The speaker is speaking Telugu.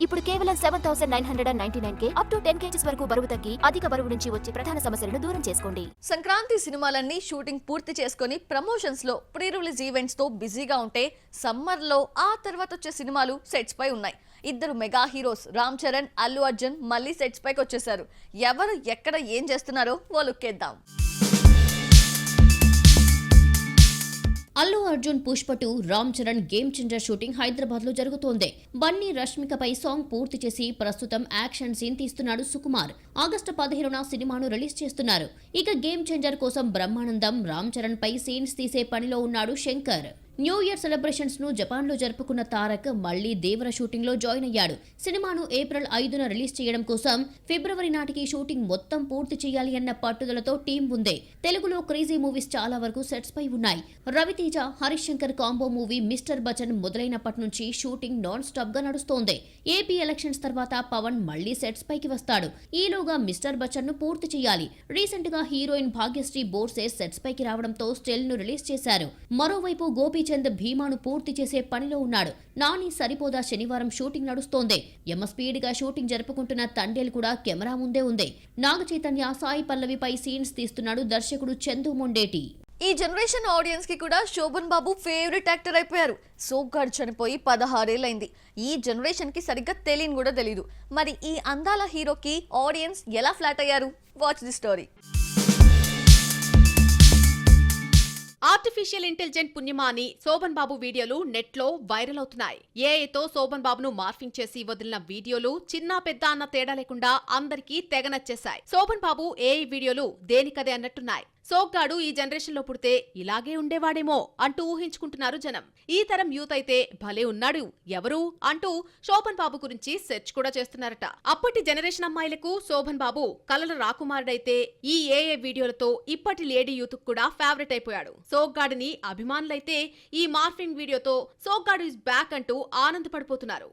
ఇప్పుడు కేవలం 7,999 అప్ టు 10 kgs వరకు బరువు తగ్గి అధిక బరువు నుంచి వచ్చే ప్రధాన సమస్యలను దూరం చేసుకోండి. సంక్రాంతి సినిమాలన్నీ షూటింగ్ పూర్తి చేసుకుని ప్రమోషన్స్ లో ప్రీ రిలీజ్ ఈవెంట్స్ తో బిజీగా ఉంటే సమ్మర్ లో ఆ తర్వాత వచ్చే సినిమాలు సెట్స్ పై ఉన్నాయి. ఇద్దరు మెగా హీరోస్ రామ్ చరణ్, అల్లు అర్జున్ మళ్ళీ సెట్స్ పైకి వచ్చేసారు. ఎవరు ఎక్కడ ఏం చేస్తున్నారో ఓ లుక్ వేద్దాం. Allu Arjun Pushpa 2 Ram Charan game changer shooting Hyderabad లో జరుగుతోంది. బన్నీ రష్మికపై సాంగ్ పూర్తి చేసి ప్రస్తుతం యాక్షన్ సీన్ తీస్తున్నాడు సుకుమార్. ఆగస్టు 15న సినిమాను రిలీజ్ చేస్తున్నారు. ఇక గేమ్ చేంజర్ కోసం బ్రహ్మానందం రామ్ చరణ్ పై సీన్స్ తీసే పనిలో ఉన్నాడు శంకర్. న్యూ ఇయర్ సెలబ్రేషన్స్ ను జపాన్ లో జరుపుకున్న తారక్ మళ్లీ దేవర షూటింగ్ లో జాయిన్ అయ్యాడు. సినిమాను ఏప్రిల్ 5న రిలీజ్ చేయడం కోసం ఫిబ్రవరి నాటికి షూటింగ్ మొత్తం పూర్తి చేయాలి అన్న పట్టుదలతో టీం ఉంది. తెలుగులో క్రేజీ మూవీస్ చాలా వరకు సెట్స్ పై ఉన్నాయి. Ravi Teja, Harish Shankar combo movie mister Bachchan మొదలైనప్పటి నుంచి షూటింగ్ నాన్ స్టాప్ గా నడుస్తోంది. ఏపీ ఎలక్షన్స్ తర్వాత పవన్ మళ్లీ సెట్స్ పైకి వస్తాడు. ఈలోగా మిస్టర్ బచ్చన్ ను పూర్తి చేయాలి. రీసెంట్ గా హీరోయిన్ భాగ్యశ్రీ బోర్సే సెట్స్ పైకి రావడంతో స్టిల్ ను రిలీజ్ చేశారు. మరోవైపు గోపి చంద్ భీమాను పూర్తి చేసే పనిలో ఉన్నాడు. నాని సరిపోదా శనివారం షూటింగ్ నడుస్తోంది. యమ స్పీడ్ గా షూటింగ్ జరుపుకుంటున్న తండేల్ కూడా కెమెరా ముందే ఉంది. నాగ చైతన్య, సాయి పల్లవిపై సీన్స్ తీస్తున్నాడు దర్శకుడు చందు మొండేటి. ఈ జనరేషన్ ఆడియన్స్ కి కూడా శోభన్ బాబు ఫేవరెట్ యాక్టర్ అయిపోయారు. సోగ్గాడు చనిపోయి 16 ఏళ్లైంది. ఈ జనరేషన్ కి సరిగ్గా తెలియని కూడా తెలీదు. మరి ఈ అందాల హీరోకి ఆడియన్స్ ఎలా ఫ్లాట్ అయ్యారు? Watch the story. Artificial intelligent పుణ్యమా అని శోభన్ బాబు వీడియోలు నెట్లో వైరల్ అవుతున్నాయి. ఏఐతో శోభన్ బాబును మార్ఫింగ్ చేసి వదిలిన వీడియోలు చిన్న పెద్ద అన్న తేడా లేకుండా అందరికీ తెగ నచ్చేశాయి. శోభన్ బాబు ఏఐ వీడియోలు దేనికదే అన్నట్టున్నాయి. సోగ్గాడు ఈ జనరేషన్ లో పుడితే ఇలాగే ఉండేవాడేమో అంటూ ఊహించుకుంటున్నారు జనం. ఈ తరం యూత్ అయితే భలే ఉన్నాడు ఎవరు అంటూ శోభన్ బాబు గురించి సెర్చ్ కూడా చేస్తున్నారట. అప్పటి జనరేషన్ అమ్మాయిలకు శోభన్ బాబు కలల రాకుమారుడైతే ఈ ఏఏ వీడియోలతో ఇప్పటి లేడీ యూత్ కూడా ఫేవరెట్ అయిపోయాడు. సోగ్గాడిని అభిమానులైతే ఈ మార్ఫింగ్ వీడియోతో సోగ్గాడు ఇస్ బ్యాక్ అంటూ ఆనందపడిపోతున్నారు.